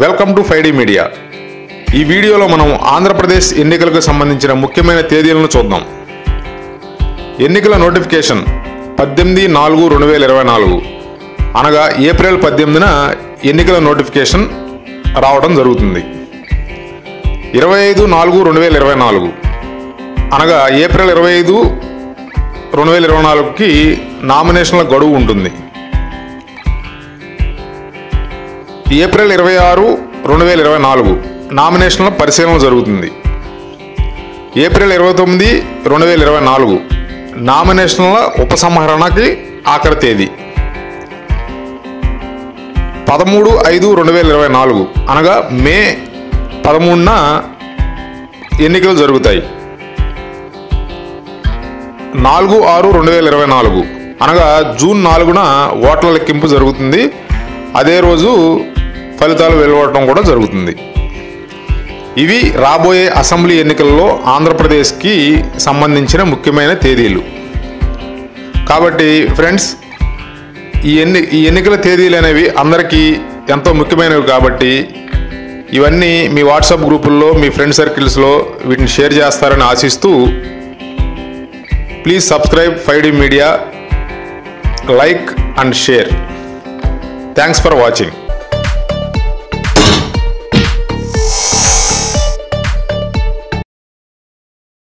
Welcome to 5D media. ఈ వీడియోలో మనం ఆంధ్రప్రదేశ్ ఎన్నికలకు సంబంధించిన ముఖ్యమైన తేదీలను చూద్దాం. ఎన్నికల నోటిఫికేషన్ 18/4/2024 అనగా ఏప్రిల్ 18న ఎన్నికల నోటిఫికేషన్ రావడం జరుగుతుంది. 25/4/2024 అనగా ఏప్రిల్ 25, 2024కి నామినేషన్ల గడువు ఉంటుంది. ఏప్రిల్ 26, 2024 నామినేషన్ల పరిశీలన జరుగుతుంది. ఏప్రిల్ 29, 2024 నామినేషన్ల ఉపసంహరణకి ఆఖరి తేదీ. 13/5/2024 అనగా మే 13న ఎన్నికలు జరుగుతాయి. 4/6/2024 అనగా జూన్ 4న ఓట్ల లెక్కింపు జరుగుతుంది. అదే రోజు ఫలితాలు వెలువడటం కూడా జరుగుతుంది. ఇవి రాబోయే అసెంబ్లీ ఎన్నికల్లో ఆంధ్రప్రదేశ్కి సంబంధించిన ముఖ్యమైన తేదీలు. కాబట్టి ఫ్రెండ్స్, ఈ ఎన్నికల తేదీలు అనేవి అందరికీ ఎంతో ముఖ్యమైనవి. కాబట్టి ఇవన్నీ మీ వాట్సాప్ గ్రూపుల్లో, మీ ఫ్రెండ్ సర్కిల్స్లో వీటిని షేర్ చేస్తారని ఆశిస్తూ, please subscribe 5D media, like and share. Thanks for watching.